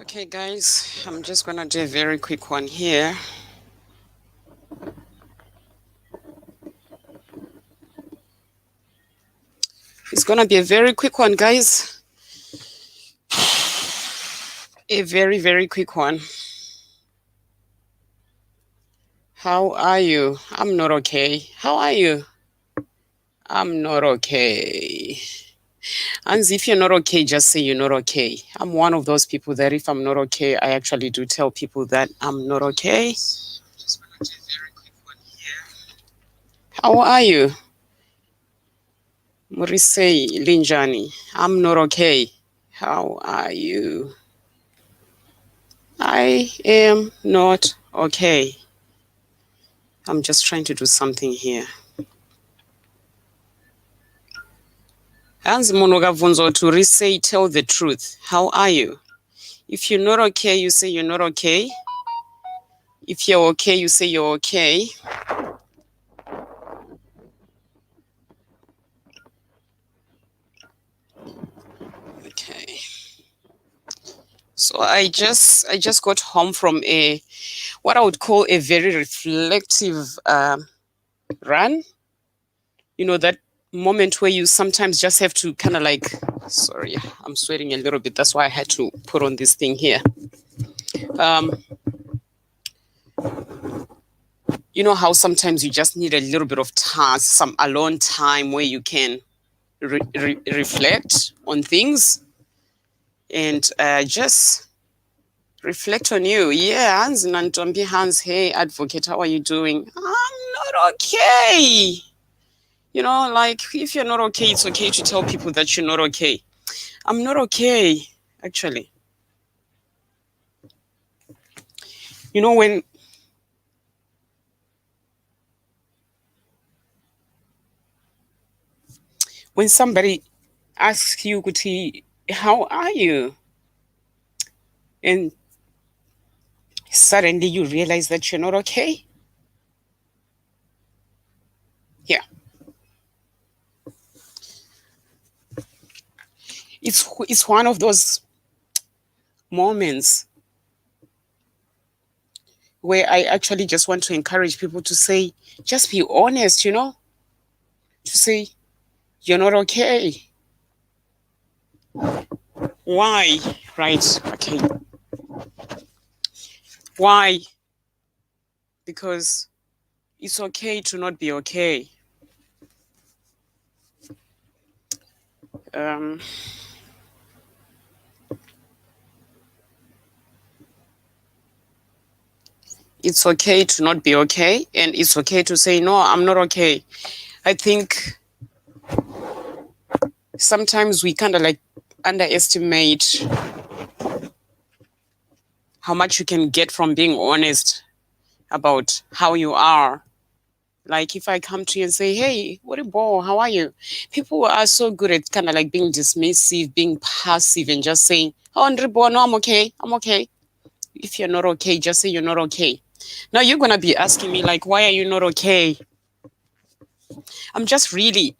Okay, guys, I'm just going to do a very quick one here. It's going to be a very quick one, guys. A very, very quick one. How are you? I'm not okay. How are you? I'm not okay. And if you're not okay, just say you're not okay. I'm one of those people that if I'm not okay, I actually do tell people that I'm not okay. Just going to do a very quick one here. How are you? Murisei Linjani. I'm not okay. How are you? I am not okay. I'm just trying to do something here. Hanzi munhu ukabvunzwa kuti uri sei, tell the truth. How are you? If you're not okay, you say you're not okay. If you're okay, you say you're okay. Okay. So I just got home from what I would call a very reflective run. You know, that moment where you sometimes just have to kind of like, sorry, I'm sweating a little bit. That's why I had to put on this thing here. You know how sometimes you just need a little bit of time, some alone time where you can reflect on things and just reflect on you. Yeah, Hans Nantombi, Hans, hey, advocate, how are you doing? I'm not okay. You know, like if you're not okay, it's okay to tell people that you're not okay. I'm not okay, actually. You know, when somebody asks you, Kuti, how are you? And suddenly you realize that you're not okay. Yeah. It's one of those moments where I actually just want to encourage people to say, just be honest, you know, to say, you're not okay. Why? Right. Okay. Why? Because it's okay to not be okay. It's okay to not be okay, and it's okay to say, no, I'm not okay. I think sometimes we kind of like underestimate how much you can get from being honest about how you are. Like if I come to you and say, hey, what a ball, how are you? People are so good at kind of like being dismissive, being passive, and just saying, oh, no, I'm okay, I'm okay. If you're not okay, just say you're not okay. Now you're going to be asking me, like, why are you not okay? I'm just really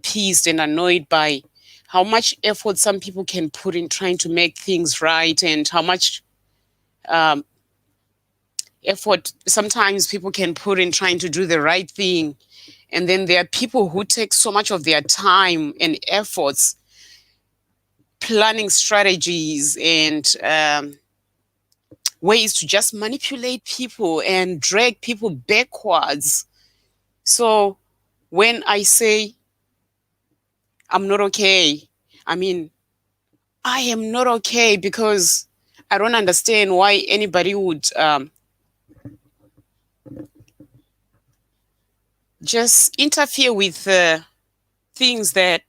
pissed and annoyed by how much effort some people can put in trying to make things right, and how much effort sometimes people can put in trying to do the right thing. And then there are people who take so much of their time and efforts planning strategies and ways to just manipulate people and drag people backwards. So when I say I'm not okay, I mean, I am not okay because I don't understand why anybody would just interfere with things that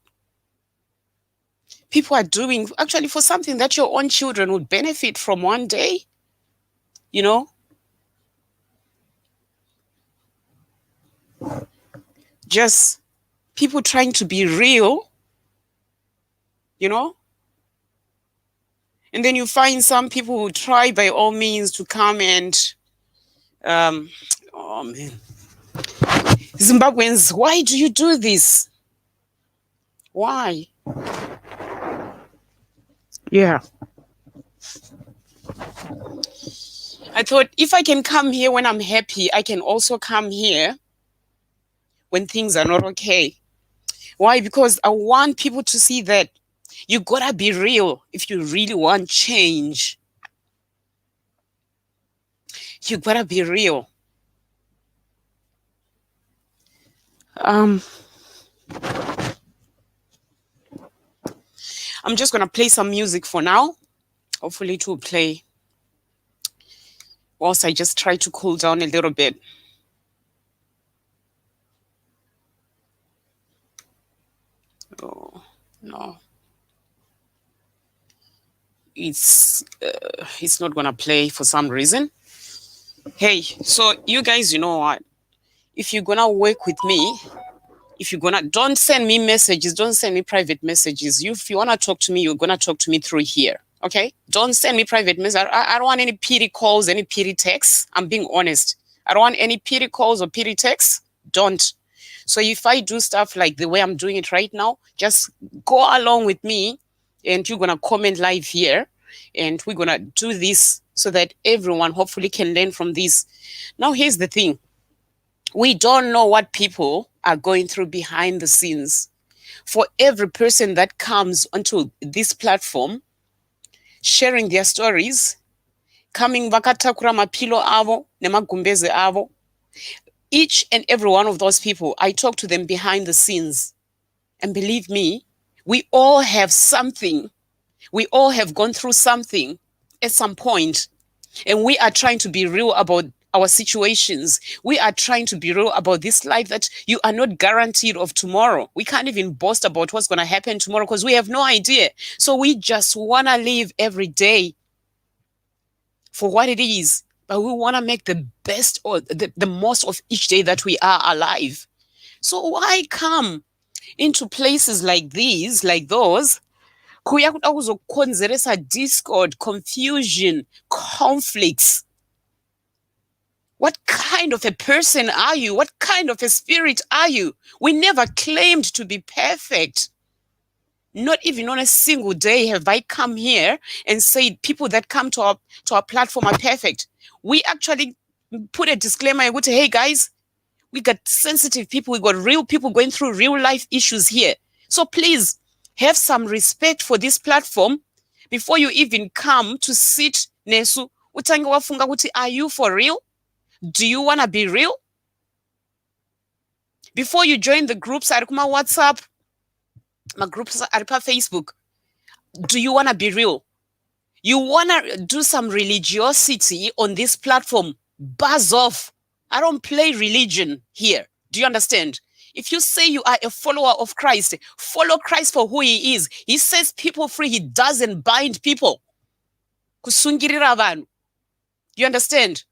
people are doing actually for something that your own children would benefit from one day, you know? Just people trying to be real, you know? And then you find some people who try by all means to come and, oh man, Zimbabweans, why do you do this? Why? Yeah. I thought if I can come here when I'm happy, I can also come here when things are not okay. Why? Because I want people to see that you gotta be real if you really want change. You gotta be real. I'm just gonna play some music for now. Hopefully it will play whilst I just try to cool down a little bit. Oh no, it's not gonna play for some reason. Hey, so you guys, you know what? If you're gonna work with me, if you're gonna, don't send me messages, don't send me private messages. If you wanna talk to me, you're gonna talk to me through here. Okay? Don't send me private messages. I don't want any pity calls, any pity texts. I'm being honest. I don't want any pity calls or pity texts. Don't. So if I do stuff like the way I'm doing it right now, just go along with me and you're gonna comment live here and we're gonna do this so that everyone hopefully can learn from this. Now here's the thing. We don't know what people are going through behind the scenes. For every person that comes onto this platform, sharing their stories, coming vakatakura mapilo avo, nemagumbeze avo, each and every one of those people, I talk to them behind the scenes. And believe me, we all have something. We all have gone through something at some point. And we are trying to be real about our situations. We are trying to be real about this life that you are not guaranteed of tomorrow. We can't even boast about what's going to happen tomorrow because we have no idea. So we just want to live every day for what it is. But we want to make the best or the most of each day that we are alive. So why come into places like these, like those, kuya kuzokonzeresa discord, confusion, conflicts? What kind of a person are you? What kind of a spirit are you? We never claimed to be perfect. Not even on a single day have I come here and said people that come to our platform are perfect. We actually put a disclaimer and go to, hey guys, we got sensitive people, we got real people going through real life issues here. So please have some respect for this platform before you even come to sit nesu. Utange wafunga kuti, are you for real? Do you want to be real? Before you join the groups, arikuma WhatsApp, my groups aripa Facebook, do you want to be real? You want to do some religiosity on this platform? Buzz off. I don't play religion here. Do you understand? If you say you are a follower of Christ, follow Christ for who he is. He sets people free. He doesn't bind people. Kusungirira vanhu. You understand?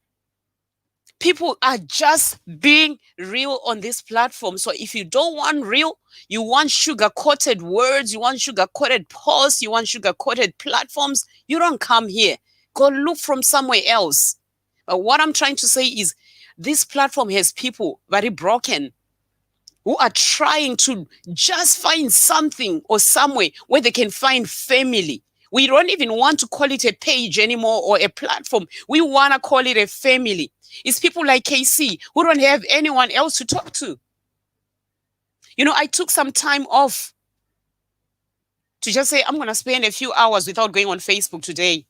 People are just being real on this platform. So if you don't want real, you want sugar-coated words, you want sugar-coated posts, you want sugar-coated platforms, you don't come here. Go look from somewhere else. But what I'm trying to say is this platform has people very broken who are trying to just find something or somewhere where they can find family. We don't even want to call it a page anymore or a platform. We want to call it a family. It's people like KC who don't have anyone else to talk to. You know, I took some time off to just say, I'm going to spend a few hours without going on Facebook today.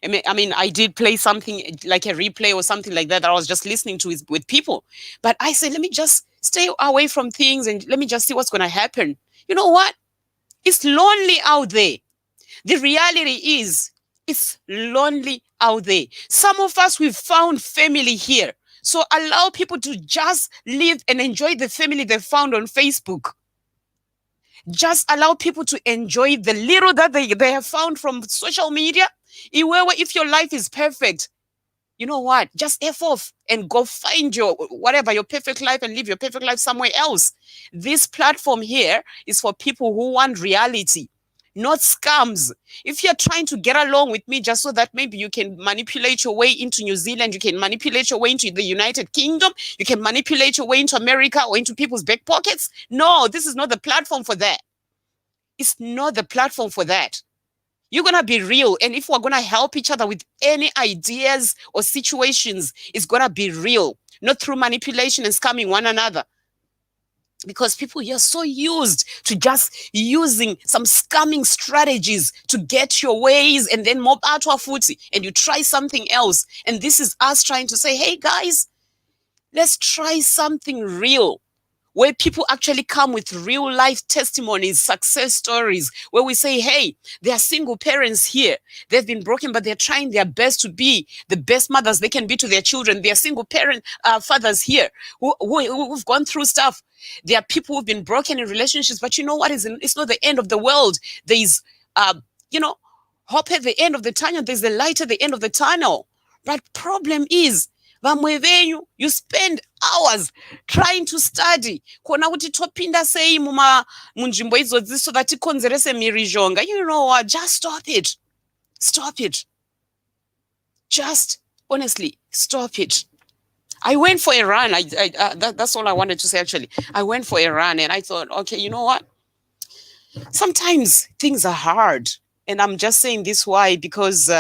I mean, I did play something like a replay or something like that I was just listening to with people. But I said, let me just stay away from things and let me just see what's going to happen. You know what? It's lonely out there. The reality is, it's lonely out there. Some of us, we've found family here. So allow people to just live and enjoy the family they found on Facebook. Just allow people to enjoy the little that they have found from social media. If your life is perfect, you know what? Just F off and go find your perfect life and live your perfect life somewhere else. This platform here is for people who want reality, not scams. If you're trying to get along with me just so that maybe you can manipulate your way into New Zealand, you can manipulate your way into the United Kingdom, you can manipulate your way into America or into people's back pockets. No, this is not the platform for that. It's not the platform for that. You're going to be real. And if we're going to help each other with any ideas or situations, it's going to be real, not through manipulation and scamming one another. Because people are so used to just using some scamming strategies to get your ways and then mob out of footy and you try something else. And this is us trying to say, hey guys, let's try something real, where people actually come with real life testimonies, success stories, where we say, hey, there are single parents here. They've been broken, but they're trying their best to be the best mothers they can be to their children. There are single parent fathers here who've gone through stuff. There are people who've been broken in relationships, but you know what? It's not the end of the world. There's, hope at the end of the tunnel. There's the light at the end of the tunnel. But problem is, vamwe venyu, you spend hours trying to study kuona kuti topinda sei munzvimbo idzodzi so that tikonzerese mhirizhonga. You know what? Just stop it. Stop it. Just honestly stop it. I went for a run. That's all I wanted to say, actually. I went for a run and I thought, okay, you know what? Sometimes things are hard. And I'm just saying this why, because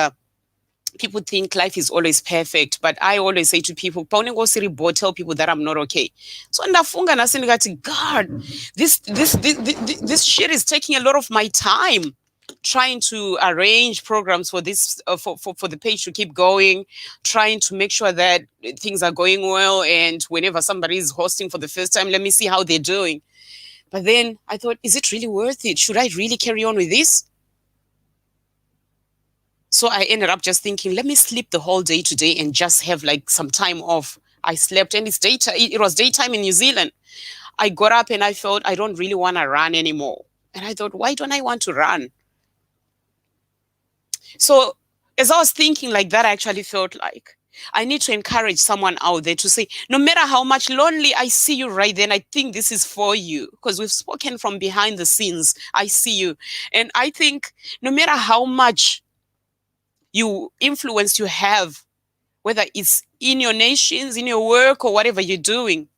people think life is always perfect, but I always say to people, tell people that I'm not okay. So ndafunga nasindikati, God, this shit is taking a lot of my time, trying to arrange programs for this for the page to keep going, trying to make sure that things are going well, and whenever somebody is hosting for the first time, let me see how they're doing. But then I thought, is it really worth it? Should I really carry on with this? So I ended up just thinking, let me sleep the whole day today and just have like some time off. I slept, and it was daytime in New Zealand. I got up and I felt I don't really want to run anymore. And I thought, why don't I want to run? So as I was thinking like that, I actually felt like I need to encourage someone out there to say, no matter how much lonely I see you right then, I think this is for you, because we've spoken from behind the scenes. I see you. And I think no matter how much influence you have, whether it's in your nations, in your work, or whatever you're doing,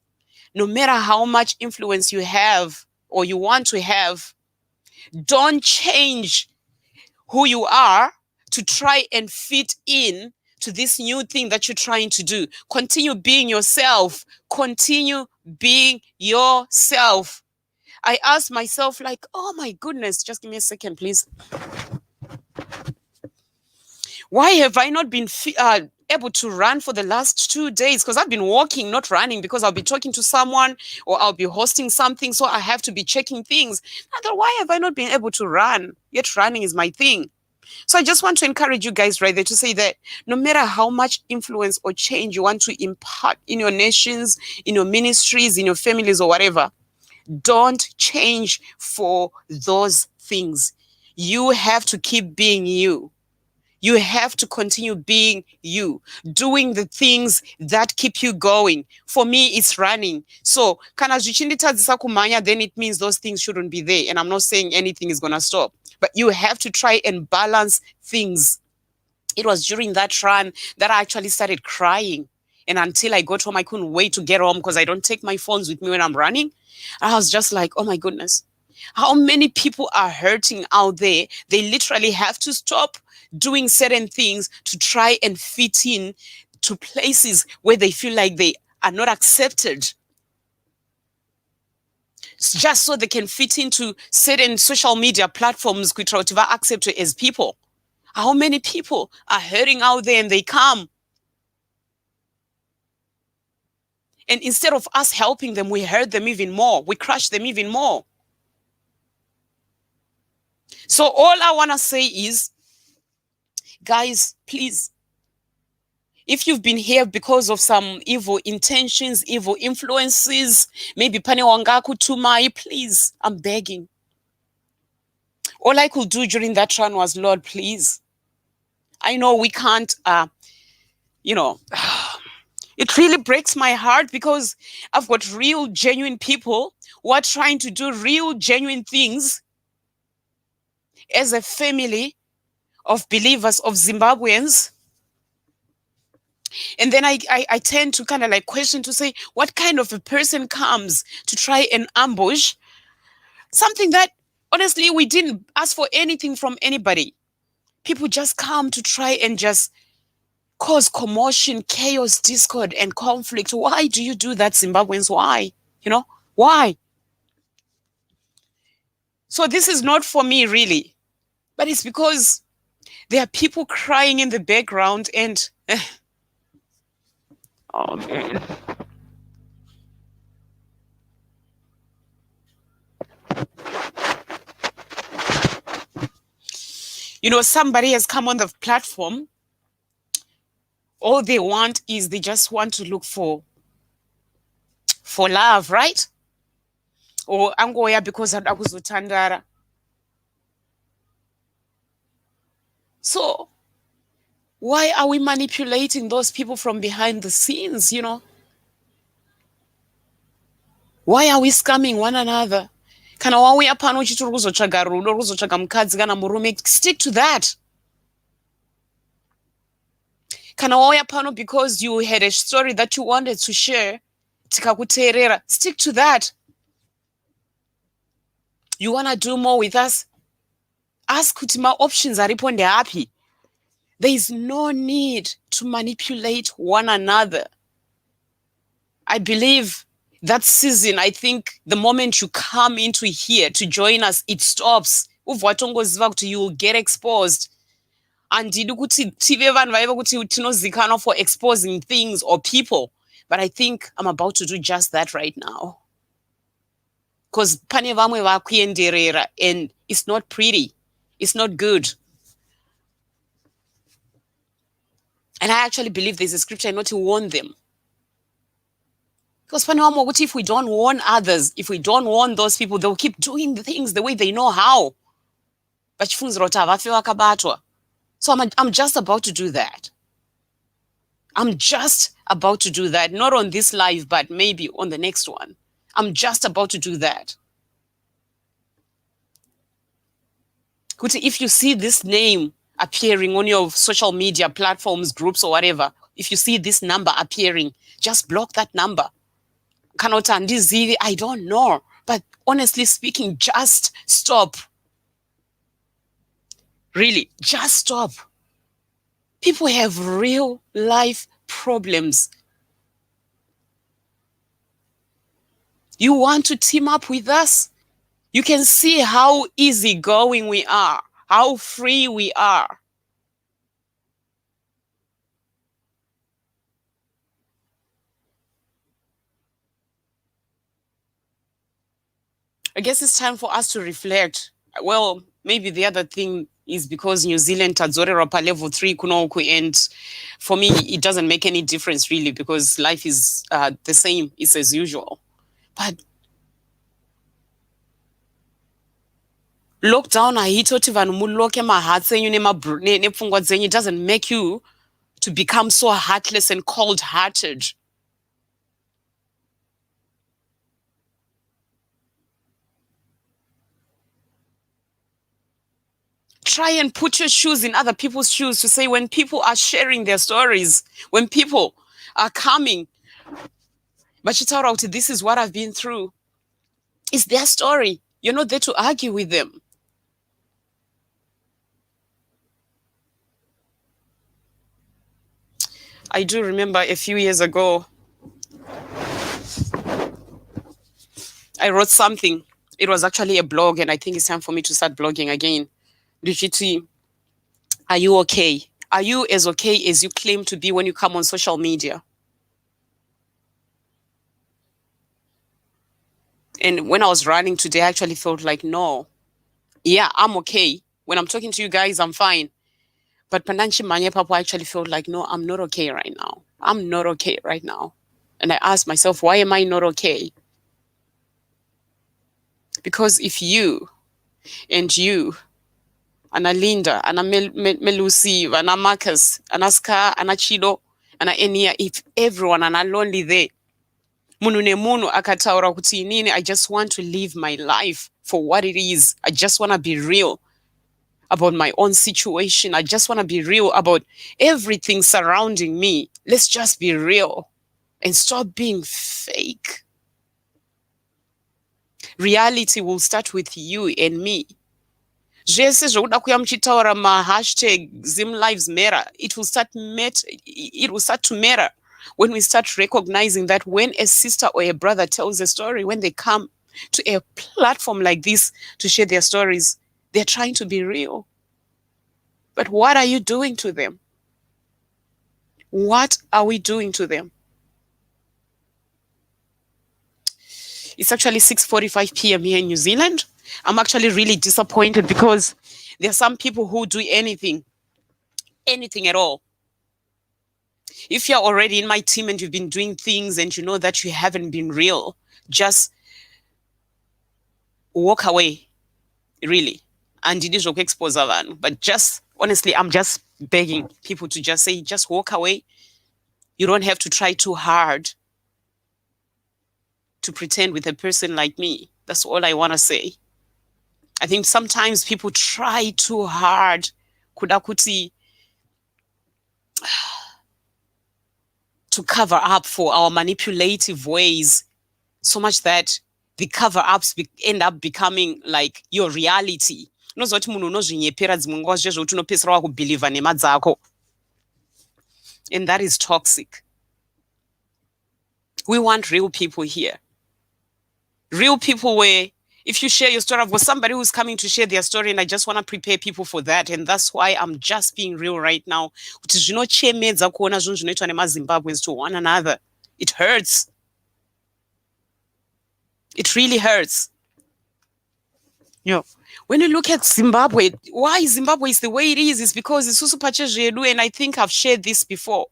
no matter how much influence you have or you want to have, don't change who you are to try and fit in to this new thing that you're trying to do. Continue being yourself. Continue being yourself. I asked myself, like, oh my goodness, just give me a second, please. Why have I not been able to run for the last 2 days? Because I've been walking, not running, because I'll be talking to someone or I'll be hosting something, so I have to be checking things. I thought, why have I not been able to run? Yet running is my thing. So I just want to encourage you guys right there to say that no matter how much influence or change you want to impart in your nations, in your ministries, in your families, or whatever, don't change for those things. You have to keep being you. You have to continue being you, doing the things that keep you going. For me, it's running. So, kana zvichinditadzisa kumhanya, then it means those things shouldn't be there. And I'm not saying anything is going to stop. But you have to try and balance things. It was during that run that I actually started crying. And until I got home, I couldn't wait to get home because I don't take my phones with me when I'm running. I was just like, oh my goodness. How many people are hurting out there? They literally have to stop doing certain things to try and fit in to places where they feel like they are not accepted, just so they can fit into certain social media platforms which are accepted as people. How many people are hurting out there and they come? And instead of us helping them, we hurt them even more. We crush them even more. So all I want to say is, guys, please, if you've been here because of some evil intentions, evil influences, maybe pane wangaku tumai, please, I'm begging. All I could do during that run was, Lord, please. I know we can't, it really breaks my heart because I've got real, genuine people who are trying to do real, genuine things as a family of believers, of Zimbabweans. And then I tend to kind of like question to say, what kind of a person comes to try and ambush something that, honestly, we didn't ask for anything from anybody. People just come to try and just cause commotion, chaos, discord, and conflict. Why do you do that, Zimbabweans? Why? Why? So this is not for me, really. But it's because there are people crying in the background and... oh, man. Somebody has come on the platform. All they want is they just want to look for love, right? Or angoya because adakuzotandara. So why are we manipulating those people from behind the scenes, Why are we scamming one another? Kana wauya pano uchiti uri kuzotsvaga rudo, uri kuzotsvaga mukadzi kana murume, stick to that. Kana wauya pano because you had a story that you wanted to share, tikakuteerera, stick to that. You want to do more with us? Ask kuti ma-options aripo ndeapi. There is no need to manipulate one another. I believe that season, I think the moment you come into here to join us, it stops. Uvwatongoziva kuti you will get exposed. Handidi kuti tive vanhu vaiva kuti tinozikanwa for exposing things or people. But I think I'm about to do just that right now. Because pane vamwe vakuenderera and it's not pretty. It's not good. And I actually believe there's a scripture not to warn them. Because if we don't warn others, if we don't warn those people, they'll keep doing the things the way they know how. So I'm just about to do that. I'm just about to do that. Not on this live, but maybe on the next one. I'm just about to do that. If you see this name appearing on your social media platforms, groups, or whatever, if you see this number appearing, just block that number. I don't know. But honestly speaking, just stop. Really, just stop. People have real life problems. You want to team up with us? You can see how easygoing we are, how free we are. I guess it's time for us to reflect. Well, maybe the other thing is because New Zealand tadzorerwa pa level 3 kunoku, and for me it doesn't make any difference really, because life is the same, it's as usual. But lockdown haitoti vanhu muloke mahatsi enyu nepfungwa dzenyu. It doesn't make you to become so heartless and cold-hearted. Try and put your shoes in other people's shoes to say, when people are sharing their stories, when people are coming, vachitaura kuti this is what I've been through, it's their story. You're not there to argue with them. I do remember a few years ago, I wrote something. It was actually a blog, and I think it's time for me to start blogging again. Richiti, are you okay? Are you as okay as you claim to be when you come on social media? And when I was running today, I actually felt like, no. Yeah, I'm okay. When I'm talking to you guys, I'm fine. But Pandanchi Manye Papa, I actually felt like, no, I'm not okay right now. I'm not okay right now. And I asked myself, why am I not okay? Because if you and you, Ana Linda, Ana Melusi, Ana Marcus, Ana Ska, Ana Chido, Ana Enia, if everyone, Ana Lonely there, Munune Munu akataura kuti nini, I just want to live my life for what it is. I just want to be real about my own situation. I just want to be real about everything surrounding me. Let's just be real and stop being fake. Reality will start with you and me. zvese zvokuda kuya muchitaura mahashtag Zim Lives Matter, it will start to matter when we start recognizing that when a sister or a brother tells a story, when they come to a platform like this to share their stories, they're trying to be real. But what are you doing to them? What are we doing to them? It's actually 6:45 p.m. here in New Zealand. I'm actually really disappointed because there are some people who do anything at all. If you're already in my team and you've been doing things and you know that you haven't been real, just walk away, really. And it is okay expose abantu. But just honestly, I'm just begging people to just say, just walk away. You don't have to try too hard to pretend with a person like me. That's all I want to say. I think sometimes people try too hard kudakuti to cover up for our manipulative ways, so much that the cover-ups end up becoming like your reality. Unozoti munhu unozvinyepera dzimwe nguva zvezvo kuti unopedzisira wakubhilivha nema dzako. And that is toxic. We want real people here. Real people where if you share your story, I've got somebody who's coming to share their story and I just want to prepare people for that. And that's why I'm just being real right now. Kuti zvinochemedza kuona zvinhu zvinoitwa nemaZimbabweans to one another. It hurts. It really hurts. You know, when you look at Zimbabwe, why Zimbabwe is the way it is because it's also pachezvedu, and I think I've shared this before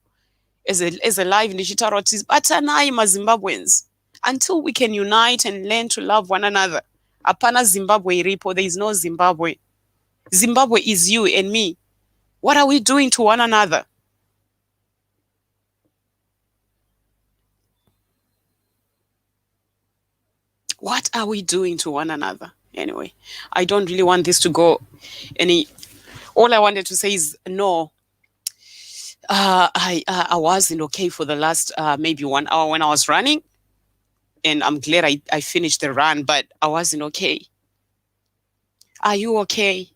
as a live ndichitaura kuti batanai maZimbabweans. Until we can unite and learn to love one another. Apana Zimbabwe iripo, there is no Zimbabwe. Zimbabwe is you and me. What are we doing to one another? What are we doing to one another? Anyway, I don't really want this to go any. All I wanted to say is no. I wasn't okay for the last maybe 1 hour when I was running. And I'm glad I finished the run, but I wasn't okay. Are you okay?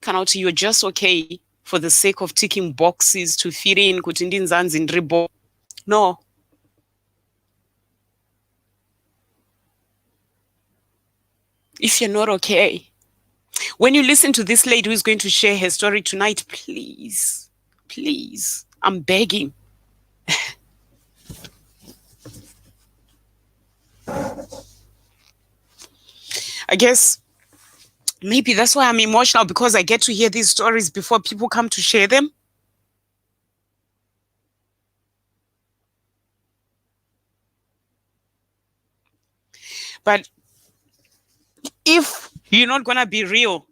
Kanauti, you're just okay for the sake of ticking boxes to fit in kuti ndinzanzi ndiripo. No. If you're not okay, when you listen to this lady who is going to share her story tonight, please, please, I'm begging. I guess maybe that's why I'm emotional, because I get to hear these stories before people come to share them. But if you're not going to be real,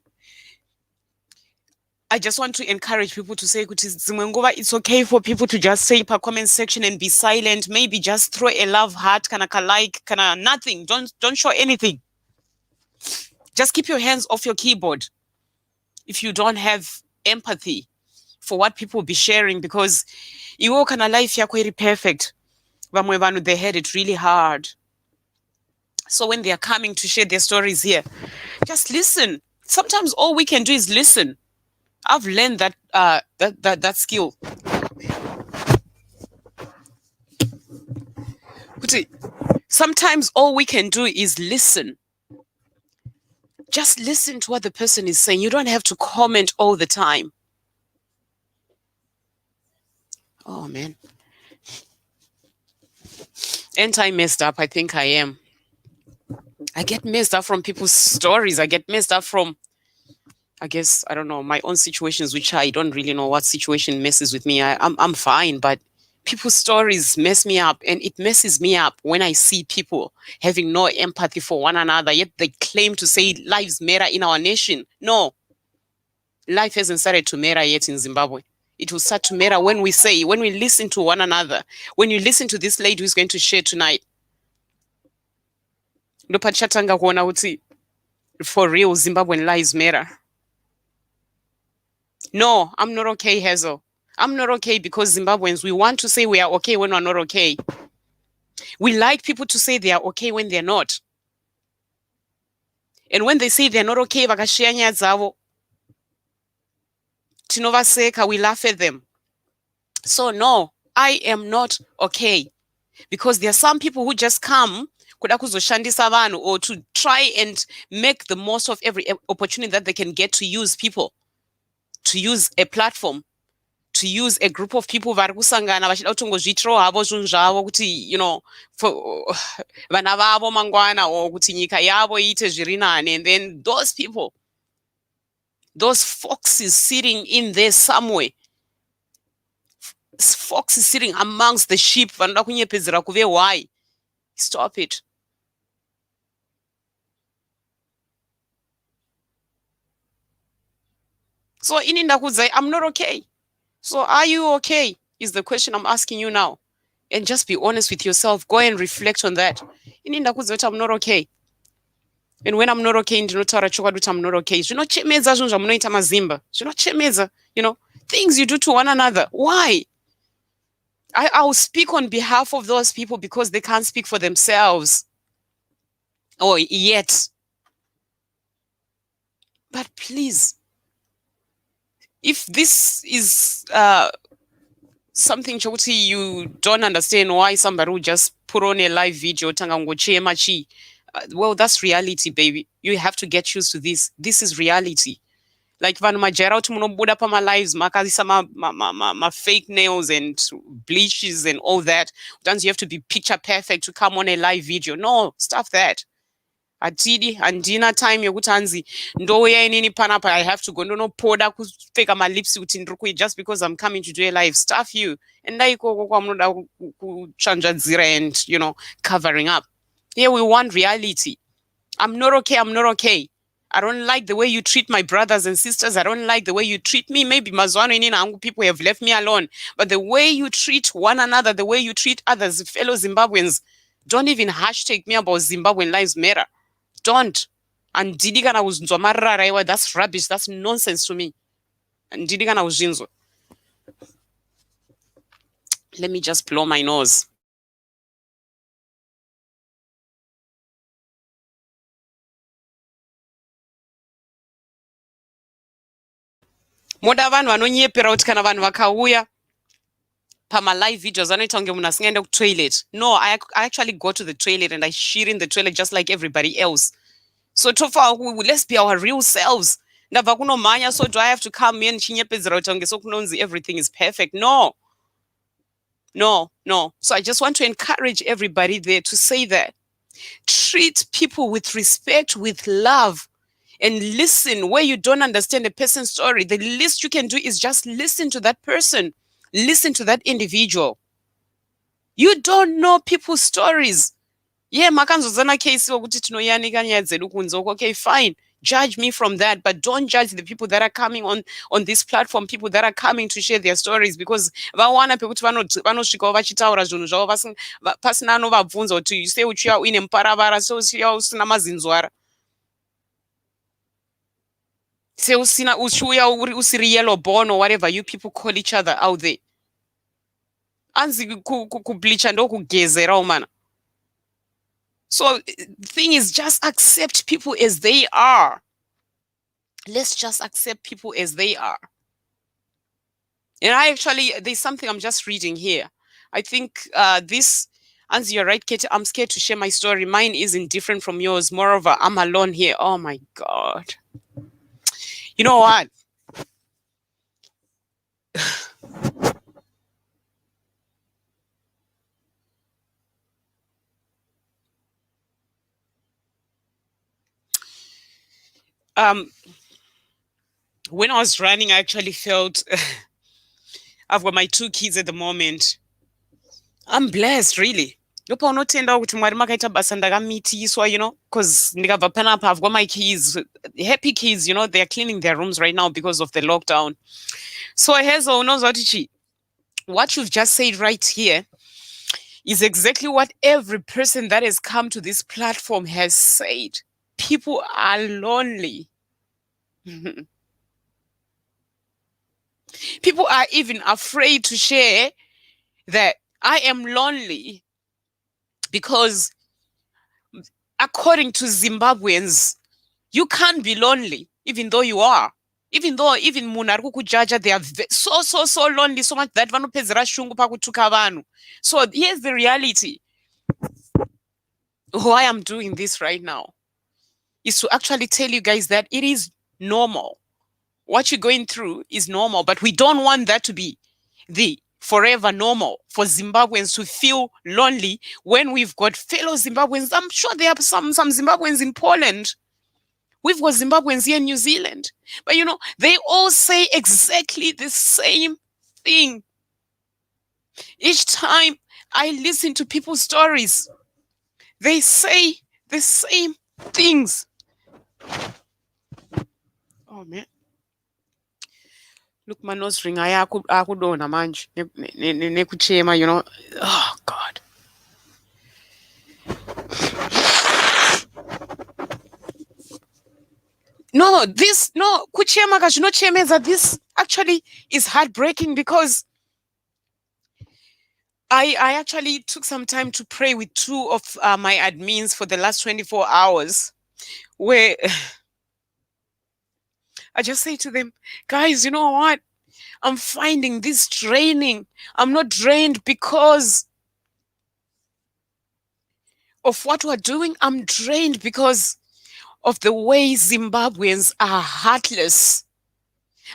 I just want to encourage people to say, it's okay for people to just say per comment section and be silent. Maybe just throw a love heart, kind of like, kind of nothing. Don't show anything. Just keep your hands off your keyboard if you don't have empathy for what people will be sharing, because iwo kana life yako iri perfect. Vamwe vanhu, they had it really hard. So when they are coming to share their stories here, just listen. Sometimes all we can do is listen. I've learned that skill. Sometimes all we can do is listen. Just listen to what the person is saying. You don't have to comment all the time. Oh, man. Ain't I messed up? I think I am. I get messed up from people's stories. I get messed up from, I guess, I don't know, my own situations, which I don't really know what situation messes with me. I'm fine, but people's stories mess me up, and it messes me up when I see people having no empathy for one another, yet they claim to say lives matter in our nation. No, life hasn't started to matter yet in Zimbabwe. It will start to matter when we listen to one another, when you listen to this lady who's going to share tonight. For real, Zimbabwean lives matter. No, I'm not okay, Hazel. I'm not okay because Zimbabweans, we want to say we are okay when we're not okay. We like people to say they are okay when they're not. And when they say they're not okay, vakashare nyaya dzavo, tinovaseka, we laugh at them. So no, I am not okay, because there are some people who just come kuda kuzoshandisa vanhu, or to try and make the most of every opportunity that they can get to use people, to use a platform, to use a group of people vari kusangana vachida kutongozviitirawo havo zvinhu zvavo kuti vana vavo mangwana, or kuti nyika yavo iite zviri nani. And then those people, those foxes sitting in there somewhere, foxes sitting amongst the sheep, vanoda kunyepedzera kuve why. Stop it. So ini ndakudzai, I'm not okay. So are you okay is the question I'm asking you now. And just be honest with yourself. Go and reflect on that. Ini ndakudzai kuti I'm not okay. And when I'm not okay, ndinotaura chokwadi kuti I'm not okay. Zvinochemedza zvinhu zvamunoita mazimba. Zvinochemedza, things you do to one another. Why? I'll speak on behalf of those people because they can't speak for themselves. Or yet. But please, if this is something chokuti you don't understand why somebody would just put on a live video, well, that's reality, baby. You have to get used to this. This is reality. Like vanhu majaira kuti munobuda pama-lives makaisa ma fake nails and bleaches and all that. Don't you have to be picture perfect to come on a live video? No, stuff that. Atidi handina time yokuti hanzi ndouya inini panapa, I have to go ndonopoda kupfeka malips kuti ndiri just because I'm coming to do a live. Stuff you. And ikoko kwamunoda kutsvanzvadzira and covering up. Here we want reality. I'm not okay. I'm not okay. I don't like the way you treat my brothers and sisters. I don't like the way you treat me. Maybe mazwano inini angu people have left me alone. But the way you treat one another, the way you treat others, fellow Zimbabweans, don't even hashtag me about Zimbabwean Lives Matter. Don't. Andidi kana kuzvinzwa marara iwa, that's rubbish. That's nonsense to me. Andidi kana kuzvinzwa. Let me just blow my nose. Moda vanhu vanonyepera kuti kana vanhu vakauya pama-live videos vanoita kunge munhu asingaende kutoilet. No, I actually go to the toilet and I shit in the toilet just like everybody else. So let's be our real selves. Ndabva kunomhanya, so do I have to come here chinyepedzera kuti kunge sokunonzi everything is perfect? No. So I just want to encourage everybody there to say that. Treat people with respect, with love. And listen where you don't understand a person's story. The least you can do is just listen to that person. Listen to that individual. You don't know people's stories. Yeah, makanzozana case wokuti tinoyanika nyaya dzedu kunze. Okay, fine. Judge me from that, but don't judge the people that are coming on this platform, people that are coming to share their stories, because vawana pekuti vanosvikawo vachitaura zvinhu zvavo pasina anovabvunza kuti sei uchiuya uine muparavara, sei uchiuya usina mazinzwara, sei uchiuya usiri yellow bone or whatever you people call each other out there. Anzi kubleacha ndokugezerawo mana. So the thing is, just accept people as they are. Let's just accept people as they are. And there's something I'm just reading here. I think this, as you're right, Kate, I'm scared to share my story. Mine isn't different from yours. Moreover, I'm alone here. Oh my God. You know what? When I was running, I actually felt I've got my 2 kids at the moment. I'm blessed, really. Yopa unotenda kuti Mwari makaita basa ndakamitiswa, because ndikabva panapa, I've got my kids, happy kids, they're cleaning their rooms right now because of the lockdown. So Hezo unozwa kuti what you've just said right here is exactly what every person that has come to this platform has said. People are lonely. People are even afraid to share that I am lonely, because according to Zimbabweans, you can't be lonely even though you are. even though even munhu ari kukujaja, they are so lonely so much that vanopedzera shungu pakutuka vanhu. So here's the reality. Why I'm doing this right now is to actually tell you guys that it is normal. What you're going through is normal, but we don't want that to be the forever normal for Zimbabweans to feel lonely when we've got fellow Zimbabweans. I'm sure there are some Zimbabweans in Poland. We've got Zimbabweans here in New Zealand. But you know, they all say exactly the same thing. Each time I listen to people's stories, they say the same things. Oh man. Look, my nose ring. I could do na manje. Nekuchema, you know. Oh God. No, kuchema kachinochemeza. This actually is heartbreaking because I actually took some time to pray with two of my admins for the last 24 hours, where I just say to them, guys, you know what? I'm finding this draining. I'm not drained because of what we're doing. I'm drained because of the way Zimbabweans are heartless.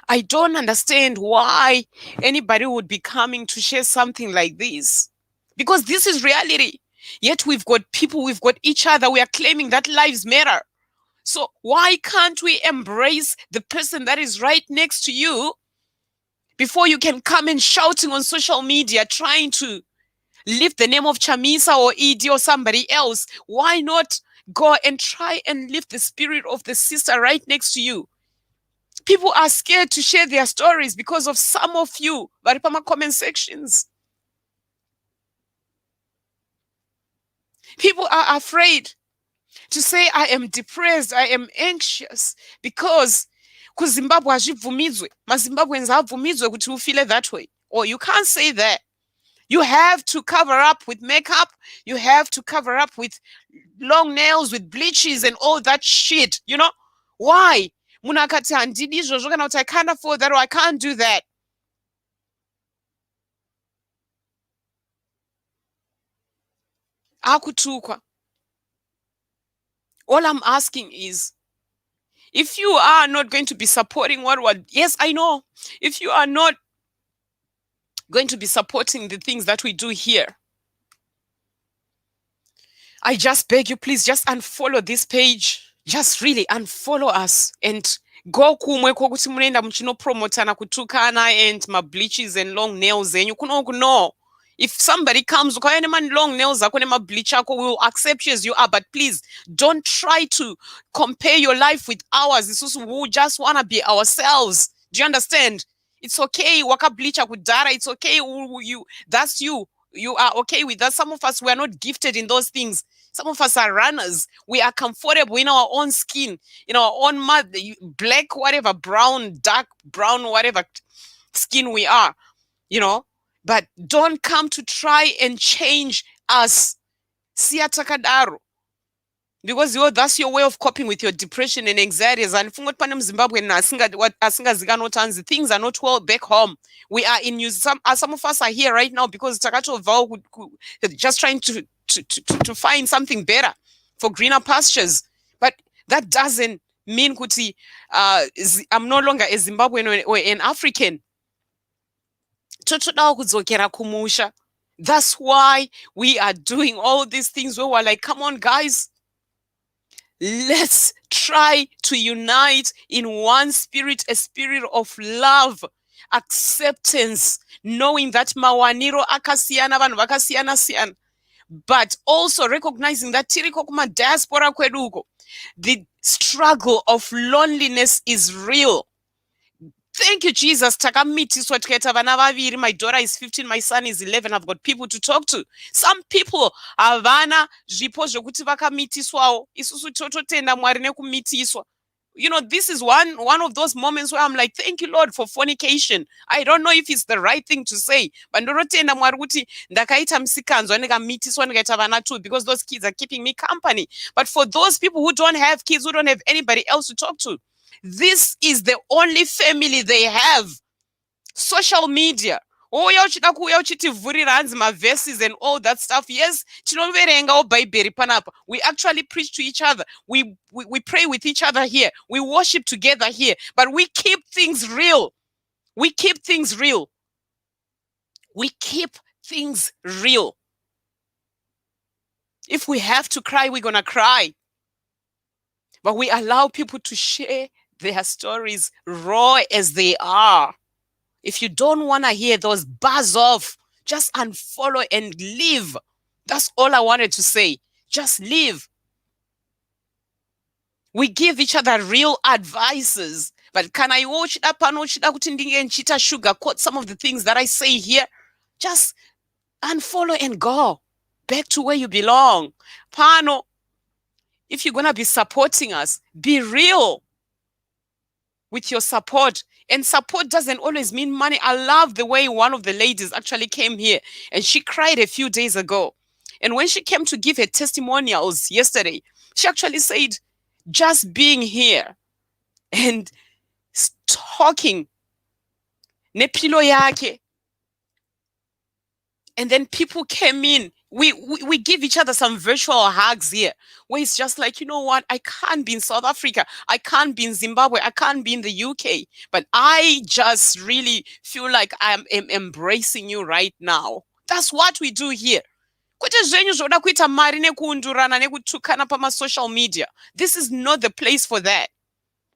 I don't understand why anybody would be coming to share something like this, because this is reality. Yet we've got people, we've got each other. We are claiming that lives matter. So why can't we embrace the person that is right next to you before you can come and shouting on social media trying to lift the name of Chamisa or Edie or somebody else? Why not go and try and lift the spirit of the sister right next to you? People are scared to share their stories because of some of you. Varipama comment sections. People are afraid to say, I am depressed, I am anxious, because kuZimbabwe hazvibvumidzwe. MaZimbabweans havbvumidzwe kuti ufile that way. Or you can't say that. You have to cover up with makeup. You have to cover up with long nails, with bleaches and all that shit. You know? Why? Munakati handidi izvozvo kana kuti I can't afford that or I can't do that. Akutukwa. All I'm asking is, if you are not going to be supporting yes, I know. If you are not going to be supporting the things that we do here, I just beg you, please just unfollow this page. Just really unfollow us and go kumwe kokuti munoenda muchinopromotana kutukana and my bleaches and long nails enyu kuno. If somebody comes ukauya nema long nails ako nema bleach ako, we will accept you as you are, but please don't try to compare your life with ours. This is who just want to be ourselves. Do you understand? It's okay waka bleach akudara. It's okay that's you. You are okay with that. Some of us, we are not gifted in those things. Some of us are runners. We are comfortable in our own skin, in our own mud, black, whatever, brown, dark brown, whatever skin we are, you know. But don't come to try and change us. Siatakadaro. Because that's your way of coping with your depression and anxiety. And things are not well back home. We are in New Zealand. Some of us are here right now because Takato Val just trying to find something better for greener pastures. But that doesn't mean kuti I'm no longer a Zimbabwean or an African. That's why we are doing all these things where we're like, come on, guys. Let's try to unite in one spirit, a spirit of love, acceptance, knowing that mawaniro akasiyana vanhu vakasiyana siyana, but also recognizing that tiriko kuma diaspora kweduko, the struggle of loneliness is real. Thank you, Jesus. Takamitiswa tikaita vana vaviri. My daughter is 15, my son is 11. I've got people to talk to. Some people havana zvipo zvokuti vakamitiswawo. Isusu tototenda Mwari nekumitiswa. You know, this is one of those moments where I'm like, thank you, Lord, for fornication. I don't know if it's the right thing to say, but ndorotenda Mwari kuti ndakaita misikanzwa ndikamitiswa ndikaita vana too, because those kids are keeping me company. But for those people who don't have kids, who don't have anybody else to talk to, This is the only family they have. Social media. Ouya uchida kuuya uchitivhurira hanzi maverses and all that stuff. Yes, tinoverengawo bhaibheri panapa. We actually preach to each other. We pray with each other here. We worship together here. But we keep things real. We keep things real. We keep things real. If we have to cry, we're going to cry. But we allow people to share their stories raw as they are. If you don't want to hear those, buzz off. Just unfollow and leave. That's all I wanted to say. Just leave. We give each other real advices. But can I watch that panel and sugarcoat some of the things that I say here? Just unfollow and go back to where you belong. Pano, if you're going to be supporting us, be real with your support. And support doesn't always mean money. I love the way one of the ladies actually came here and she cried a few days ago. And when she came to give her testimonials yesterday, she actually said, just being here and talking, nepilo yake. And then people came in. We give each other some virtual hugs here, where it's just like, you know what? I can't be in South Africa. I can't be in Zimbabwe. I can't be in the UK. But I just really feel like I'm embracing you right now. That's what we do here. This is not the place for that.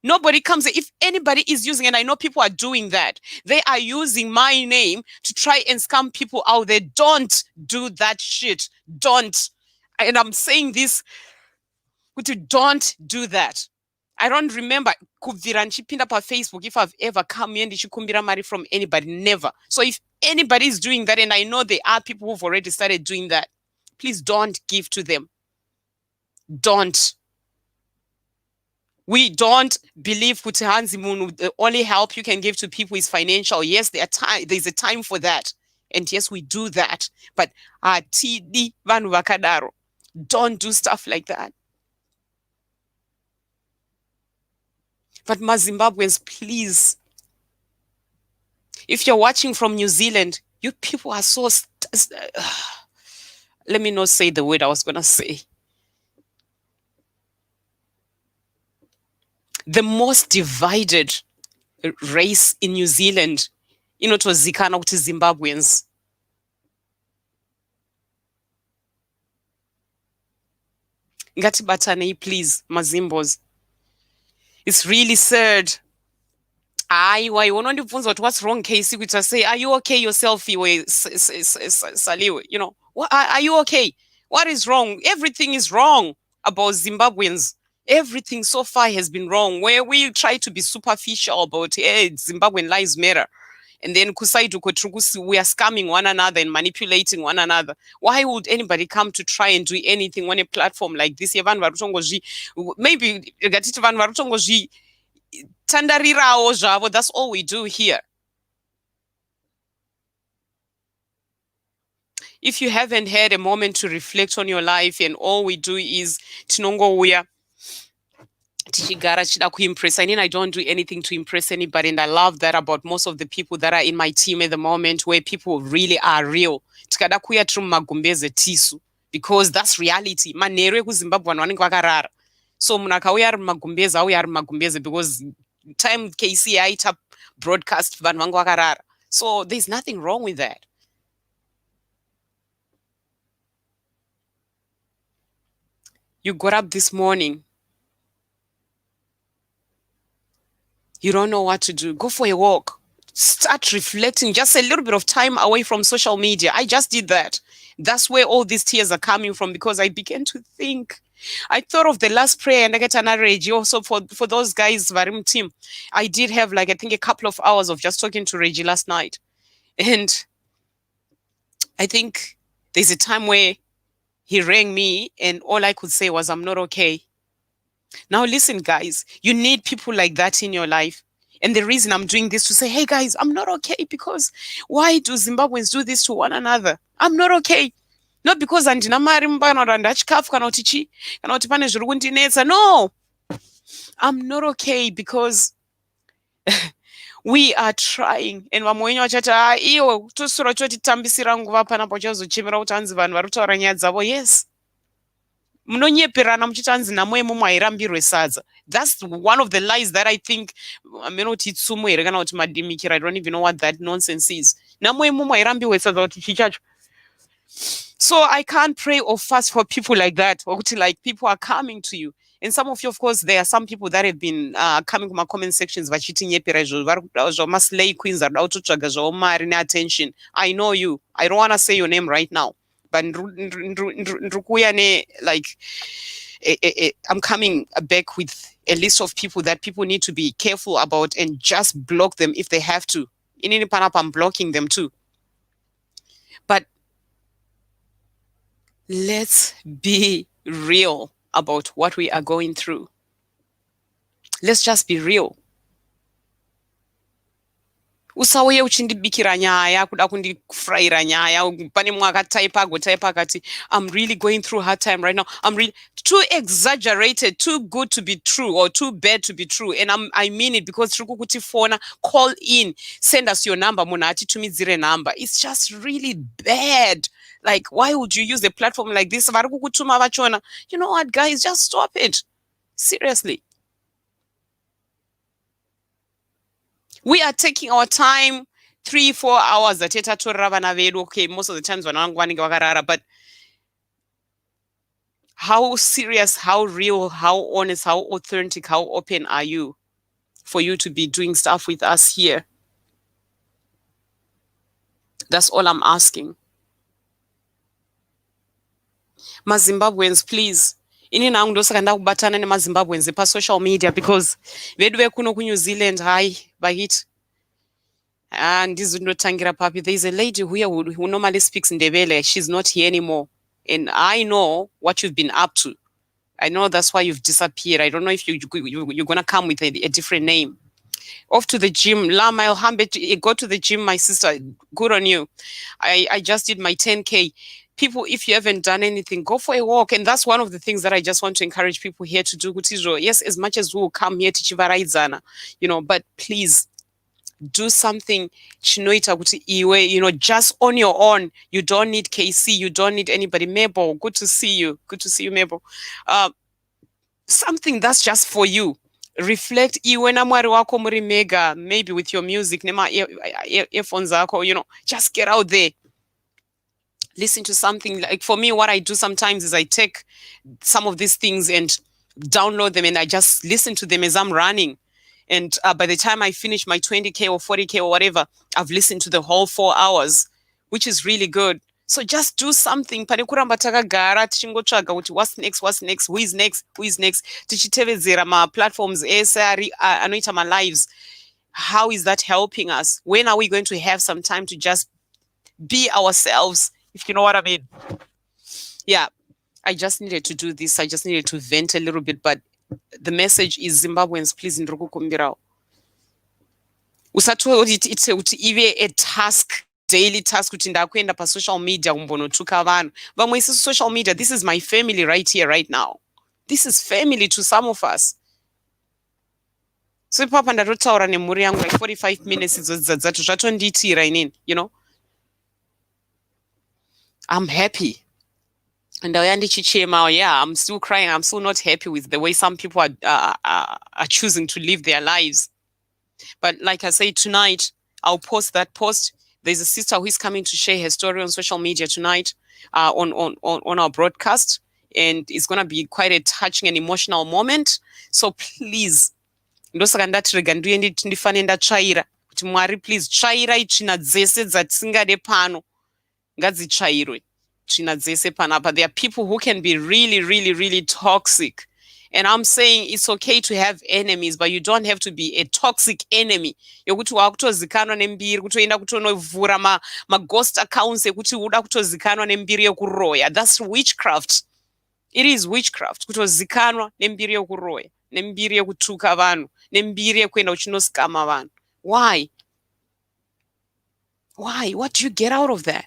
Nobody comes. If anybody is using, and I know people are doing that, they are using my name to try and scam people out there. Don't do that shit. Don't. And I'm saying this, don't do that. I don't remember kubvira nchipinda pa Facebook if I've ever come here ndichikumbira mari from anybody. Never. So if anybody is doing that, and I know there are people who've already started doing that, please don't give to them. Don't. We don't believe kuti hanzi munhu, the only help you can give to people is financial. Yes, there's a time for that. And yes, we do that. But atidi vanhu vakadaro. Don't do stuff like that. But Zimbabweans, please, if you're watching from New Zealand, you people are so... let me not say the word I was going to say. The most divided race in New Zealand, inotozikana kuti Zimbabweans. Ngatibatanei, please, Mazimbos. It's really sad. What's wrong, Casey? Which I say, are you okay yourself? Saliwe, are you okay? What is wrong? Everything is wrong about Zimbabweans. Everything so far has been wrong, where we try to be superficial about, hey, Zimbabwean lives matter. And then kusaidu kotrukusi, we are scamming one another and manipulating one another. Why would anybody come to try and do anything on a platform like this? Maybe that's all we do here. If you haven't had a moment to reflect on your life and all we do is tinongouya tichigara chida kuimpress, I mean, I don't do anything to impress anybody, and I love that about most of the people that are in my team at the moment, where people really are real. Tikada kuya tiri mumagumbeze tisu, because that's reality. Manero ekuZimbabwe vanhu vanenge vakarara. So munhu akauya ari mumagumbeze auya ari mumagumbeze, because time KC aita broadcast vanhu vangu vakarara. So there's nothing wrong with that. You got up this morning. You don't know what to do. Go for a walk. Start reflecting. Just a little bit of time away from social media. I just did that. That's where all these tears are coming from, because I began to think. I thought of the last prayer, and I get another Reggie also for those guys, Varim team. I did have I think a couple of hours of just talking to Reggie last night. And I think there's a time where he rang me and all I could say was, I'm not okay. Now listen, guys, you need people like that in your life. And the reason I'm doing this to say, hey guys, I'm not okay, because why do Zimbabweans do this to one another? I'm not okay. Not because andina mari mubana ndachikafu kana kuti chi kana kuti pane zviri kundinetsa. No. I'm not okay because we are trying. And vamwe wenyu vachati iwo tosura totitambisira nguva panapo chazochemera kuti hanzi vanhu vari kutaura nyaya dzavo. Yes, munonyeperana muchiti hanzi nhamo yemumo hairambirwe sadza. That's one of the lies that I think amenoti itsumo here kana kuti madimikira. I don't even know what that nonsense is. Nhamo yemumo hairambiwe sadza kuti chichacho. So I can't pray or fast for people like that. Like people are coming to you. And some of you, of course, there are some people that have been coming to my comment sections vachitinyeperera maslay queens are out to attention. I know you. I don't want to say your name right now. But like I'm coming back with a list of people that people need to be careful about and just block them if they have to. In any panap, I'm blocking them too. But let's be real about what we are going through. Let's just be real. Usauye uchindibikira nyaya kuda kundifurayira nyaya pane mumwe akataipa agotaipa akati I'm really going through a hard time right now. I'm really too exaggerated, too good to be true or too bad to be true. And I mean it because tiri kukutifona, call in, send us your number, munhu atitumidzire number. It's just really bad. Like, why would you use a platform like this? Vari kukutuma vachona. You know what, guys, just stop it. Seriously. We are taking our time, 3-4 hours ateta torera vana vedu. Okay, most of the times vana vangu vanenge vakarara, but how serious, how real, how honest, how authentic, how open are you for you to be doing stuff with us here? That's all I'm asking. MaZimbabweans, please. Ini nangu ndosaka ndakubatana nemaZimbabweans pa-social media because vedu vekuno kuNew Zealand hayi vahiti ndizindotangira papi. There's a lady who normally speaks Ndebele. She's not here anymore. And I know what you've been up to. I know that's why you've disappeared. I don't know if you're going to come with a different name. Off to the gym. Lama Elhambe, go to the gym, my sister. Good on you. I just did my 10K. People, if you haven't done anything, go for a walk. And that's one of the things that I just want to encourage people here to do. Yes, as much as we will come here to Chivaraidzana, but please do something, just on your own. You don't need KC, you don't need anybody. Mabel, good to see you. Good to see you, Mabel. Something that's just for you. Reflect mega, maybe with your music, earphones, just get out there. Listen to something. Like for me, what I do sometimes is I take some of these things and download them and I just listen to them as I'm running. And by the time I finish my 20K or 40K or whatever, I've listened to the whole 4 hours, which is really good. So just do something. Pane kuramba takagara tichingotsvaga kuti what's next, who is next. Tichitevedzera ma-platforms ese anoita ma-lives. How is that helping us? When are we going to have some time to just be ourselves, if you know what I mean? Yeah, I just needed to do this. I just needed to vent a little bit, but the message is Zimbabweans, please ndikukumbirawo. Usatoti kuti ive a task, daily task kuti ndakuenda pa-social media kumbonotuka vanhu. Vamwe isi social media, this is my family right here, right now. This is family to some of us. So papa ndatotaura nemhuri yangu like 45 minutes idzodzadzato zvatondiitira inini, I'm happy. And yeah, I'm still crying. I'm still not happy with the way some people are choosing to live their lives. But like I say, tonight, I'll post that post. There's a sister who is coming to share her story on social media tonight on our broadcast. And it's going to be quite a touching and emotional moment. So please, ndosaka ndatirega ndiende ndifane ndatsvaira kuti Mwari please tsvairai tsvina dzese dzatisingade pano ngadzitsvairwe tsvina dzese panapa. There are people who can be really, really, really toxic. And I'm saying it's okay to have enemies, but you don't have to be a toxic enemy. Yokuti wakutozikanwa nembiri, kutoenda kutonovhura ma-ghost accounts ekuti uda kutozikanwa nembiri yekuroya. That's witchcraft. It is witchcraft. Kutozikanwa nembiri yekuroya, nembiri yekutuka vanhu, nembiri yekuenda uchinoskama vanhu. Why? Why? What do you get out of that?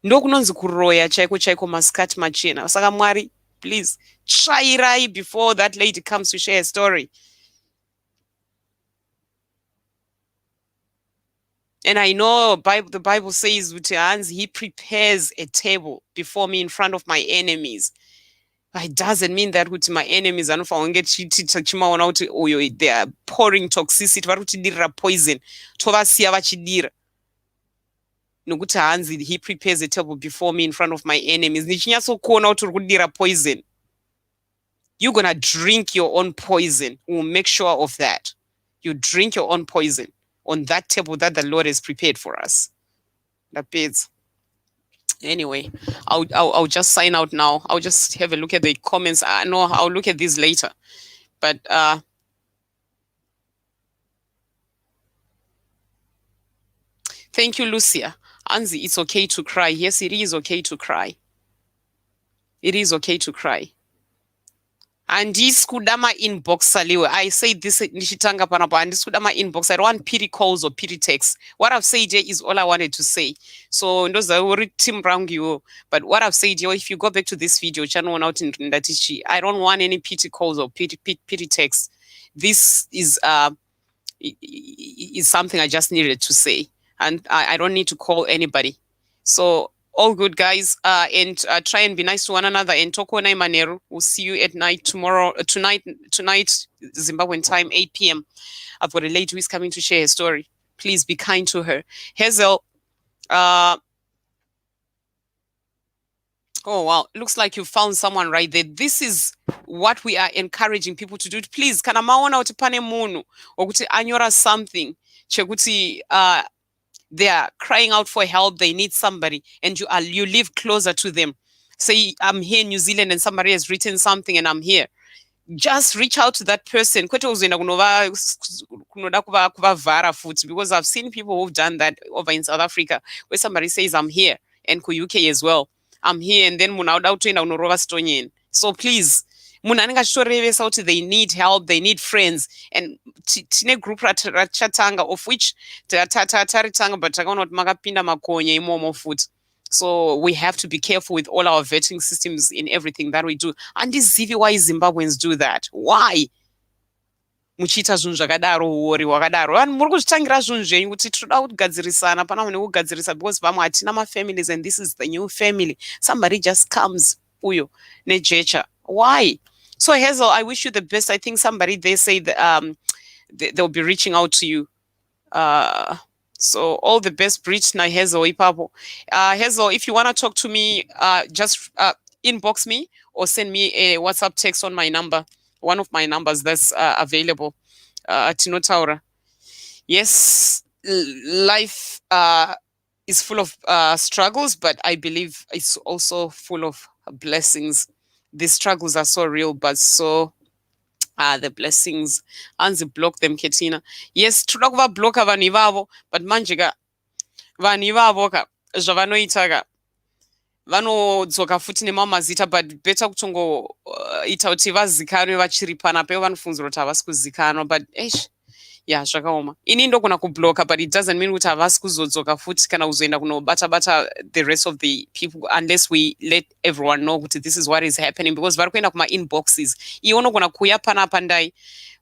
Ndokunonzi kuroya chaiko chaiko masikati machena. Saka Mwari, please, Shairai before that lady comes to share a story. And I know the Bible says with your hands, he prepares a table before me in front of my enemies. It doesn't mean that with my enemies anofanira kunge chimaona kuti uyo they are pouring toxicity, vari kutidirira poison, tovasiya vachidira. Nokuti hanzi he prepares a table before me in front of my enemies. Nichinyatsokuona kuti uri kudira poison, you're gonna drink your own poison. We'll make sure of that. You drink your own poison on that table that the Lord has prepared for us. That pays. Anyway, I'll just sign out now. I'll just have a look at the comments. I know I'll look at these later. But thank you, Lucia. Anzi, it's okay to cry. Yes, it is okay to cry. It is okay to cry. Handisi kudama inbox saliwe. I say this nishitanga panapa. Handisi kudama inbox. I don't want pity calls or pity texts. What I've said here is all I wanted to say. So those are team round you. But what I've said here, if you go back to this video, channel one out in Ndatichi, I don't want any pity calls or pity texts. This is something I just needed to say, and I don't need to call anybody. So all good, guys, and try and be nice to one another. And Toko Naimaneru, we'll see you at night tomorrow. Tonight, Zimbabwean time, 8 p.m. I've got a lady who is coming to share her story. Please be kind to her. Hazel, oh wow, looks like you found someone right there. This is what we are encouraging people to do. Please, kana maona uti pane munhu okuti anyora something chekuti they are crying out for help, they need somebody, and you live closer to them. Say, I'm here in New Zealand and somebody has written something and I'm here. Just reach out to that person. Because I've seen people who've done that over in South Africa, where somebody says, I'm here, and ku UK as well. I'm here, and then so please, they need help, they need friends, and tine group ratchatanga, of which taritanga, but takanot makapinda makonye imomo foot. So we have to be careful with all our vetting systems in everything that we do. And this is why Zimbabweans do that. Why? Muchita zvinhu zvakadaro uori wakadaro vanhu muri kuzvitangira zvinhu zvenyu kuti tinoda kugadzirisana pana mune kugadzirisa because vamwe hatina mafamilies and this is the new family. Somebody just comes uyo nejecha. Why? So Hazel, I wish you the best. I think somebody they say that, they'll be reaching out to you. So all the best, Britna, Hazel, Ipapo. Hazel, if you want to talk to me, just inbox me or send me a WhatsApp text on my number. One of my numbers that's available. Tinotaura. Yes, life is full of struggles, but I believe it's also full of blessings. The struggles are so real, but so the blessings. Anzi block them, Ketina. Yes, tunakuva blocka vanhu ivavo, but manjika vanhu ivavo ka zvavanoita vanodzoka futi nemamazita, but better kutongoita kuti vazikanwe vachiri panapo vanofunzira kuti havasi kuzikanwa, but yeah, zvakaoma. Ini ndogona kubloka, but it doesn't mean kuti havasi kuzodzoka futi kana kuzoenda kunobata the rest of the people unless we let everyone know kuti this is what is happening, because vari kuenda kuma-inboxes. Iwe unogona kuuya panapa ndai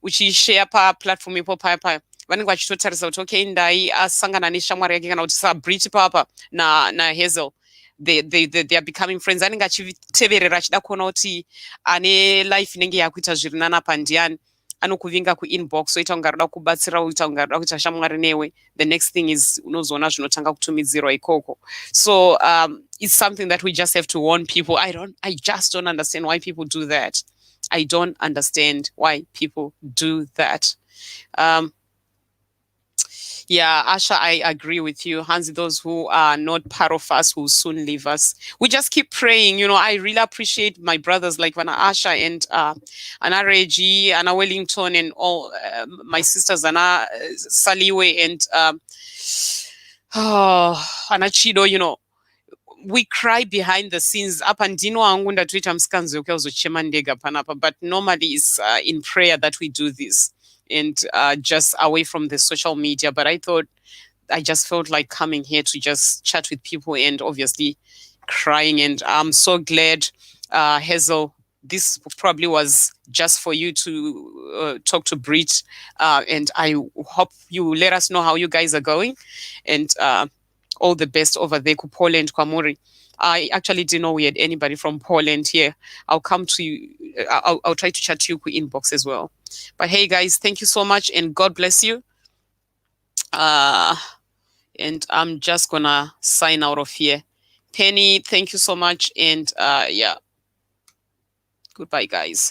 uchishare paplatform ipo paya vanenge vachitotarisa kuti okay, ndai asangana neshamwari yake kana kuti sabrit papa na Hazel. They are becoming friends. Anenge achiteverera achida kuona kuti ane life inenge yakuita zviri nani apa ndiani, anokuvinga kuinbox oita kunge roda kubatsira, oita kunge roda kuita shamwari newe. The next thing is unozoona zvinotanga kutumidzirwa ikoko. So it's something that we just have to warn people. I just don't understand why people do that. I don't understand why people do that. Yeah, Asha, I agree with you. Hansi, those who are not part of us will soon leave us. We just keep praying. You know, I really appreciate my brothers like Vana Asha and Anna Reggie, Anna Wellington, and all my sisters, Anna Saliwe and Anna Chido, you know. We cry behind the scenes. But normally it's in prayer that we do this. And just away from the social media. But I just felt like coming here to just chat with people and obviously crying. And I'm so glad, Hazel, this probably was just for you to talk to Brit, and I hope you let us know how you guys are going, and all the best over there, Poland, Kwamuri. I actually didn't know we had anybody from Poland here. I'll come to you. I'll try to chat to you inbox as well. But hey, guys, thank you so much, and God bless you. And I'm just gonna sign out of here. Penny, thank you so much, and yeah, goodbye, guys.